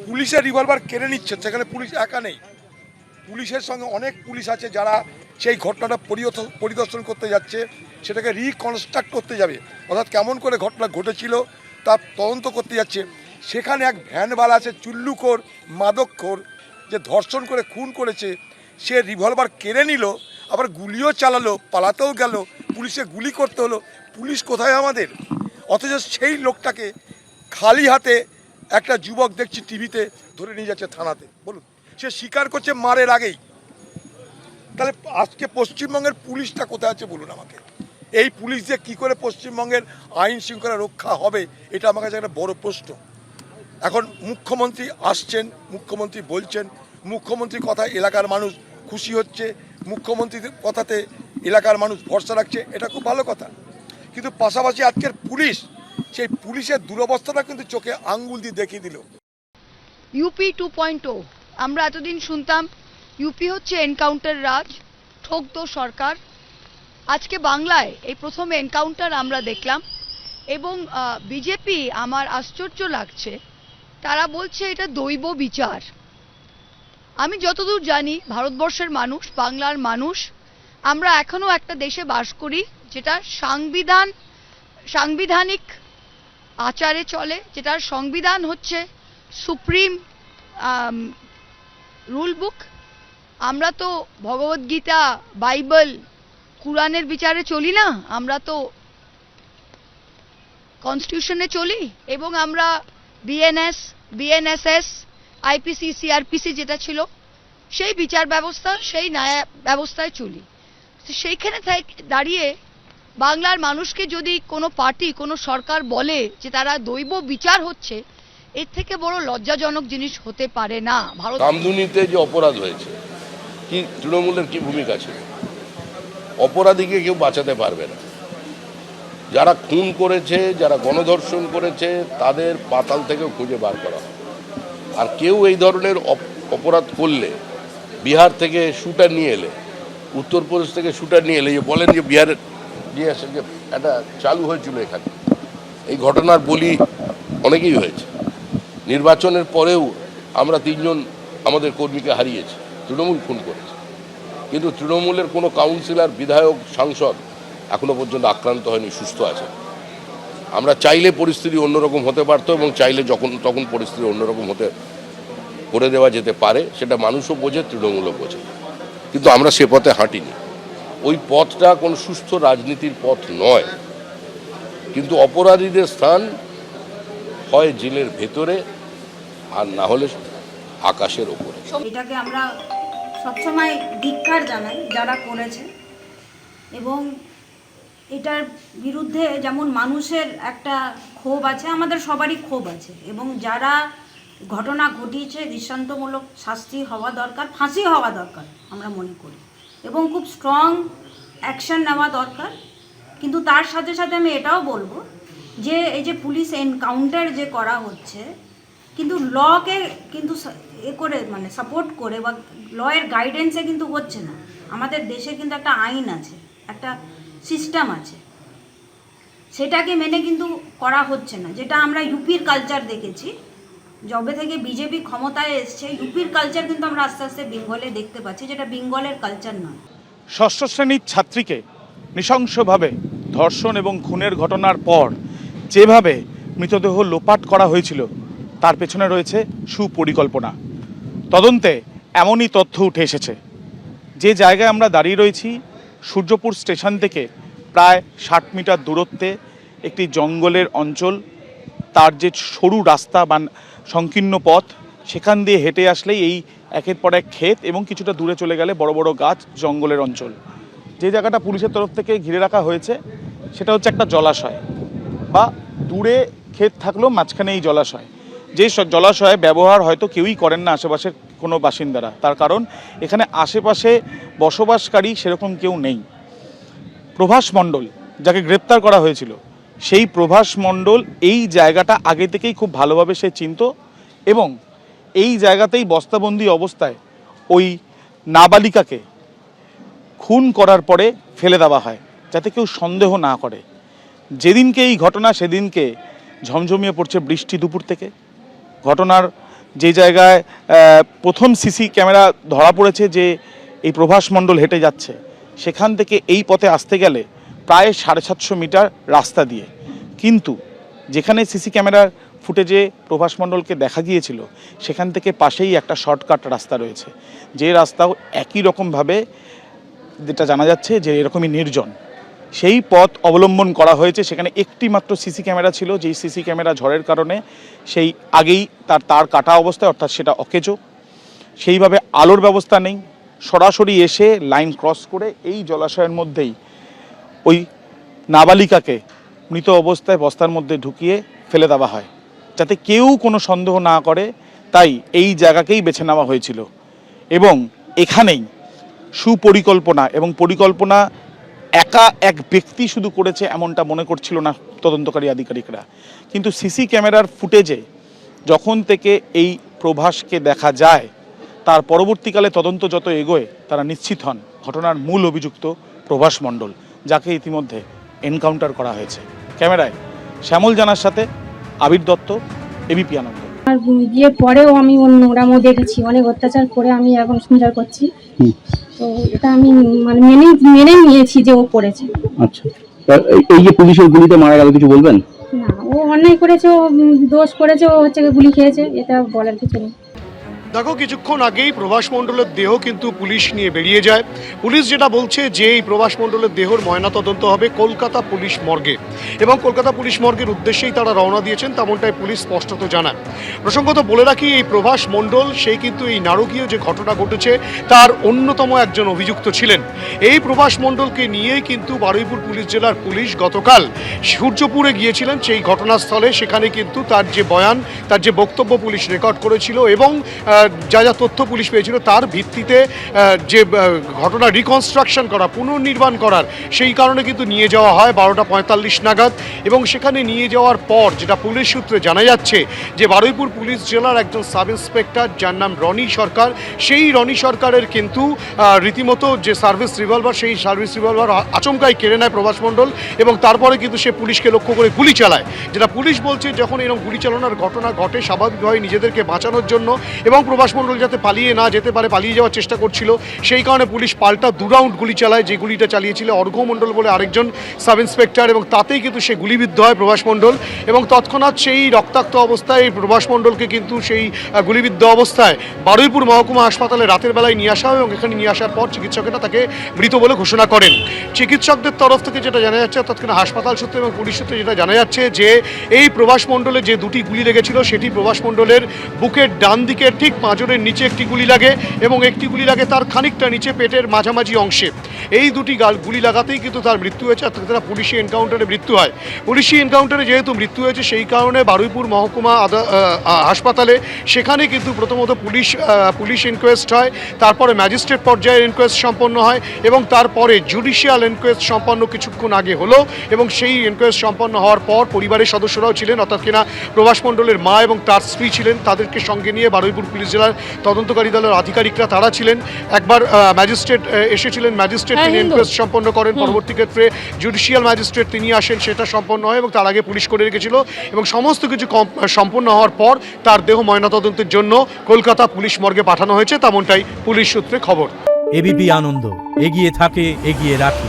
পুলিশের রিভলভার কেড়ে নিচ্ছে, সেখানে পুলিশ একা নেই, পুলিশের সঙ্গে অনেক পুলিশ আছে যারা সেই ঘটনাটা পরিদর্শন করতে যাচ্ছে, সেটাকে রিকনস্ট্রাক্ট করতে যাবে, অর্থাৎ কেমন করে ঘটনা ঘটেছিল তার তদন্ত করতে যাচ্ছে। সেখানে এক ভ্যানওয়ালা আছে চুল্লুখোর মাদকখোর, যে ধর্ষণ করে খুন করেছে, সে রিভলভার কেড়ে নিল, আবার গুলিও চালালো, পালাতেও গেল, পুলিশে গুলি করতে হলো। পুলিশ কোথায় আমাদের? অথচ সেই লোকটাকে খালি হাতে একটা যুবক দেখছি টিভিতে ধরে নিয়ে যাচ্ছে থানাতে। বলুন, সে স্বীকার করছে মারের আগেই। তাহলে আজকে পশ্চিমবঙ্গের পুলিশটা কোথায় আছে বলুন আমাকে? এই পুলিশ দিয়ে কী করে পশ্চিমবঙ্গের আইন শৃঙ্খলা রক্ষা হবে, এটা আমার কাছে একটা বড় প্রশ্ন। এখন মুখ্যমন্ত্রী আসছেন, মুখ্যমন্ত্রী বলছেন, মুখ্যমন্ত্রীর কথায় এলাকার মানুষ খুশি হচ্ছে, মুখ্যমন্ত্রীর কথাতে এলাকার মানুষ ভরসা রাখছে, এটা খুব ভালো কথা। কিন্তু পাশাপাশি আজকের পুলিশ, সেই পুলিশের দুরবস্থাটা কিন্তু চোখে আঙ্গুল দিয়ে দেখিয়ে দিল। ইউপি 2.0 আমরা এতদিন শুনতাম ইউপি হচ্ছে এনকাউন্টার রাজ, ঠকতো সরকার। আজকে বাংলায় এই প্রথম এনকাউন্টার আমরা দেখলাম এবং বিজেপি, আমার আশ্চর্য লাগছে, তারা বলছে এটা দৈব বিচার। আমি যতদূর জানি ভারতবর্ষের মানুষ, বাংলার মানুষ, আমরা এখনো একটা দেশে বাস করি যেটা সাংবিধানিক আচারে চলে, যেটার সংবিধান হচ্ছে সুপ্রিম রুল বুক। আমরা তো ভগবদ্গীতা, বাইবেল, কুরআনের বিচারে চলি না, আমরা তো কনস্টিটিউশনে চলি এবং আমরা বিএনএসএস, আইপিসি, সিআরপিসি যেটা ছিল সেই বিচার ব্যবস্থা, সেই ন্যায় ব্যবস্থায় চলি। সেইখানে দাঁড়িয়ে বাংলার মানুষকে যদি কোনো পার্টি, কোনো সরকার বলে যে তারা দৈব বিচার হচ্ছে, এর থেকে বড় লজ্জাজনক জিনিস হতে পারে না। রামধুনিতে যে অপরাধ হয়েছে, কি তৃণমূলের কি ভূমিকা ছিল? অপরাধীকে কেউ বাঁচাতে পারবে না। যারা খুন করেছে, যারা গণধর্ষণ করেছে, তাদের পাতাল থেকে খুঁজে বার করা হয়। আর কেউ এই ধরনের অপরাধ করলে, বিহার থেকে শুটার নিয়ে এলে, উত্তরপ্রদেশ থেকে শুটার নিয়ে এলে, যে বলেন যে বিহারের যে একটা চালু হয়েছিল এখানে, এই ঘটনার বলি অনেকেই হয়েছে। নির্বাচনের পরেও আমরা 3 জন আমাদের কর্মীকে হারিয়েছি, তৃণমূল খুন করেছে। কিন্তু তৃণমূলের কোনো কাউন্সিলর, বিধায়ক, সাংসদ এখনো পর্যন্ত আক্রান্ত হয়নি, সুস্থ আছে। আমরা চাইলে পরিস্থিতি অন্যরকম হতে পারতো এবং চাইলে তখন পরিস্থিতি অন্যরকম করে দেওয়া যেতে পারে, সেটা মানুষও বোঝে, তৃণমূলও বোঝে। কিন্তু আমরা সে পথে হাঁটিনি। ওই পথটা কোনো সুস্থ রাজনীতির পথ নয়। কিন্তু অপরাধীদের স্থান হয় জেলের ভেতরে, আর না হলে আকাশের ওপরে। এটাকে আমরা সবসময় ধিক্কার জানাই যারা করেছে, এবং এটার বিরুদ্ধে যেমন মানুষের একটা ক্ষোভ আছে, আমাদের সবারই ক্ষোভ আছে, এবং যারা ঘটনা ঘটিয়েছে দৃষ্টান্তমূলক শাস্তি হওয়া দরকার, ফাঁসি হওয়া দরকার আমরা মনে করি, এবং খুব স্ট্রং অ্যাকশন নেওয়া দরকার। কিন্তু তার সাথে সাথে আমি এটাও বলবো যে এই যে পুলিশ এনকাউন্টার যে করা হচ্ছে, কিন্তু লকে কিন্তু মানে সাপোর্ট করে বা লয়ের গাইডেন্সে কিন্তু হচ্ছে না। আমাদের দেশে কিন্তু একটা আইন আছে, একটা সিস্টেম আছে, সেটাকে মেনে কিন্তু করা হচ্ছে না। যেটা আমরা ইউপির কালচার দেখেছি, যবে থেকে বিজেপি ক্ষমতায় এসছে, ইউপির কালচার কিন্তু আমরা আস্তে আস্তে বেঙ্গলে দেখতে পাচ্ছি, যেটা বেঙ্গলের কালচার নয়। 6ষ্ঠ শ্রেণীর ছাত্রীকে নৃশংসভাবে ধর্ষণ এবং খুনের ঘটনার পর যেভাবে মৃতদেহ লোপাট করা হয়েছিল, তার পেছনে রয়েছে সুপরিকল্পনা। তদন্তে এমনই তথ্য উঠে এসেছে, যে জায়গায় আমরা দাঁড়িয়ে রয়েছি, সূর্যপুর স্টেশন থেকে প্রায় 60 মিটার দূরত্বে একটি জঙ্গলের অঞ্চল। তার যে সরু রাস্তা বা সংকীর্ণ পথ, সেখান দিয়ে হেঁটে আসলেই এই একের পর এক ক্ষেত এবং কিছুটা দূরে চলে গেলে বড় বড় গাছ, জঙ্গলের অঞ্চল। যে জায়গাটা পুলিশের তরফ থেকে ঘিরে রাখা হয়েছে, সেটা হচ্ছে একটা জলাশয়, বা দূরে ক্ষেত থাকলেও মাঝখানে এই জলাশয়। যে জলাশয়ে ব্যবহার হয়তো কেউই করেন না আশেপাশের কোনো বাসিন্দারা, তার কারণ এখানে আশেপাশে বসবাসকারী সেরকম কেউ নেই। প্রভাস মণ্ডল, যাকে গ্রেপ্তার করা হয়েছিল, সেই প্রভাস মণ্ডল এই জায়গাটা আগে থেকেই খুব ভালোভাবে সে চিনত, এবং এই জায়গাতেই বস্তাবন্দি অবস্থায় ওই নাবালিকাকে খুন করার পরে ফেলে দেওয়া হয়, যাতে কেউ সন্দেহ না করে। যেদিনকে এই ঘটনা, সেদিনকে ঝমঝমিয়ে পড়ছে বৃষ্টি দুপুর থেকে। ঘটনার যে জায়গায় প্রথম সিসি ক্যামেরা ধরা পড়েছে যে এই প্রভাস মণ্ডল হেঁটে যাচ্ছে, সেখান থেকে এই পথে আসতে গেলে প্রায় 750 মিটার রাস্তা দিয়ে, কিন্তু যেখানে সিসি ক্যামেরার ফুটেজে প্রভাস মণ্ডলকে দেখা গিয়েছিল সেখান থেকে পাশেই একটা শর্টকাট রাস্তা রয়েছে, যে রাস্তাও একই রকমভাবে যেটা জানা যাচ্ছে যে এরকমই নির্জন, সেই পথ অবলম্বন করা হয়েছে। সেখানে একটি মাত্র সিসি ক্যামেরা ছিল, যেই সিসি ক্যামেরা ঝড়ের কারণে সেই আগেই তার কাটা অবস্থায়, অর্থাৎ সেটা অকেজো, সেইভাবে আলোর ব্যবস্থা নেই। সরাসরি এসে লাইন ক্রস করে এই জলাশয়ের মধ্যেই ওই নাবালিকাকে মৃত অবস্থায় বস্তার মধ্যে ঢুকিয়ে ফেলে দেওয়া হয়, যাতে কেউ কোনো সন্দেহ না করে, তাই এই জায়গাকেই বেছে নেওয়া হয়েছিল। এবং এখানেই সুপরিকল্পনা এবং পরিকল্পনা একা এক ব্যক্তি শুধু করেছে এমনটা মনে করছিল না তদন্তকারী আধিকারিকরা, কিন্তু সিসি ক্যামেরার ফুটেজে যখন থেকে এই প্রভাসকে দেখা যায়, তার পরবর্তীকালে তদন্ত যত এগোয় তারা নিশ্চিত হন ঘটনার মূল অভিযুক্ত প্রভাস মণ্ডল, যাকে ইতিমধ্যে এনকাউন্টার করা হয়েছে। ক্যামেরায় শ্যামল জানার সাথে আবির দত্ত, এবিপি আনন্দ। আর বিয়ে পরেও আমি ওর নোংরামও দেখেছি, অনেক অত্যাচার করে আমি এখন সংসার করছি। তো এটা আমি মানে মেনে নিয়েছি যে ও করেছে। আচ্ছা, এই যে পুলিশের গুলিতে মারা গেল, কিছু বলবেন? না, ও অন্যায় করেছে, ও দোষ করেছে, ও হচ্ছে গুলি খেয়েছে, এটা বলার কিছু নেই। দেখো, কিছুক্ষণ আগেই প্রভাস মণ্ডলের দেহ কিন্তু পুলিশ নিয়ে বেরিয়ে যায়। পুলিশ যেটা বলছে যে এই প্রভাস মণ্ডলের দেহর ময়নাতদন্ত হবে কলকাতা পুলিশ মর্গে, এবং কলকাতা পুলিশ মর্গের উদ্দেশ্যেই তারা রওনা দিয়েছেন, তেমনটাই পুলিশ স্পষ্টত জানায়। প্রসঙ্গত বলে রাখি, এই প্রভাস মণ্ডল সেই কিন্তু এই নারকীয় যে ঘটনা ঘটেছে তার অন্যতম একজন অভিযুক্ত ছিলেন। এই প্রভাস মণ্ডলকে নিয়েই কিন্তু বারুইপুর পুলিশ জেলার পুলিশ গতকাল সূর্যপুরে গিয়েছিলেন সেই ঘটনাস্থলে। সেখানে কিন্তু তার যে বয়ান, তার যে বক্তব্য পুলিশ রেকর্ড করেছিল এবং যা যা তথ্য পুলিশ পেয়েছিল তার ভিত্তিতে যে ঘটনা রিকনস্ট্রাকশন করা, পুনর্নির্মাণ করার, সেই কারণে কিন্তু নিয়ে যাওয়া হয় 12টা 45 নাগাদ। এবং সেখানে নিয়ে যাওয়ার পর যেটা পুলিশ সূত্রে জানা যাচ্ছে যে বারুইপুর পুলিশ জেলার একজন সাব ইন্সপেক্টর যার নাম রনি সরকার, সেই রনি সরকারের কিন্তু রীতিমতো যে সার্ভিস রিভলভার, সেই সার্ভিস রিভলভার আচমকাই কেড়ে নেয় প্রভাস মণ্ডল, এবং তারপরে কিন্তু সে পুলিশকে লক্ষ্য করে গুলি চালায়। যেটা পুলিশ বলছে, যখন এরকম গুলি চালানোর ঘটনা ঘটে স্বাভাবিকভাবে নিজেদেরকে বাঁচানোর জন্য এবং প্রভাস মণ্ডল যাতে পালিয়ে না যেতে পারে, পালিয়ে যাওয়ার চেষ্টা করছিল, সেই কারণে পুলিশ পাল্টা 2 রাউন্ড গুলি চালায়। যে গুলিটা চালিয়েছিল অর্ঘ্য মণ্ডল বলে আরেকজন সাব ইন্সপেক্টর, এবং তাতেই কিন্তু সে গুলিবিদ্ধ হয় প্রভাস মণ্ডল। এবং তৎক্ষণাৎ সেই রক্তাক্ত অবস্থায় প্রভাস মণ্ডলকে কিন্তু সেই গুলিবিদ্ধ অবস্থায় বারুইপুর মহকুমা হাসপাতালে রাতের বেলায় নিয়ে আসা হয়, এবং এখানে নিয়ে আসার পর চিকিৎসকেরা তাকে মৃত বলে ঘোষণা করেন। চিকিৎসকদের তরফ থেকে যেটা জানা যাচ্ছে, তৎক্ষণাৎ হাসপাতাল সূত্রে এবং পুলিশ সূত্রে যেটা জানা যাচ্ছে যে এই প্রভাস মণ্ডলের যে 2টি গুলি লেগেছিল, সেটি প্রভাস মণ্ডলের বুকের ডান দিকের ঠিক পাঁজরের নিচে একটি গুলি লাগে, এবং একটি গুলি লাগে তার খানিকটা নিচে পেটের মাঝামাঝি অংশে। এই 2টি গুলি লাগাতেই কিন্তু তার মৃত্যু হয়েছে, অর্থাৎ তারা পুলিশি এনকাউন্টারে মৃত্যু হয়। পুলিশি এনকাউন্টারে যেহেতু মৃত্যু হয়েছে, সেই কারণে বারুইপুর মহকুমা হাসপাতালে সেখানে কিন্তু প্রথমত পুলিশ ইনকোয়েস্ট হয়, তারপরে ম্যাজিস্ট্রেট পর্যায়ের ইনকোয়েস্ট সম্পন্ন হয়, এবং তারপরে জুডিশিয়াল ইনকোয়েস্ট সম্পন্ন কিছুক্ষণ আগে হলো। এবং সেই ইনকোয়েস্ট সম্পন্ন হওয়ার পর পরিবারের সদস্যরাও ছিলেন, অর্থাৎ কিনা প্রভাস মণ্ডলের মা এবং তার স্ত্রী ছিলেন, তাদেরকে সঙ্গে নিয়ে বারুইপুর পুলিশ জেলার তদন্তকারী দলের আধিকারিকরা তারা ছিলেন। একবার ম্যাজিস্ট্রেট এসেছিলেন, ম্যাজিস্ট্রেট তিনি ইনকোয়েস্ট সম্পন্ন করেন, পরবর্তী ক্ষেত্রে জুডিশিয়াল ম্যাজিস্ট্রেট তিনি আসেন, সেটা সম্পন্ন হয়, এবং তার আগে পুলিশ করে রেখেছিল। এবং সমস্ত কিছু সম্পন্ন হওয়ার পর তার দেহ ময়নাতদন্তের জন্য কলকাতা পুলিশ মর্গে পাঠানো হয়েছে, তেমনটাই পুলিশ সূত্রে খবর। এবিপি আনন্দ, এগিয়ে থাকে, এগিয়ে রাখে।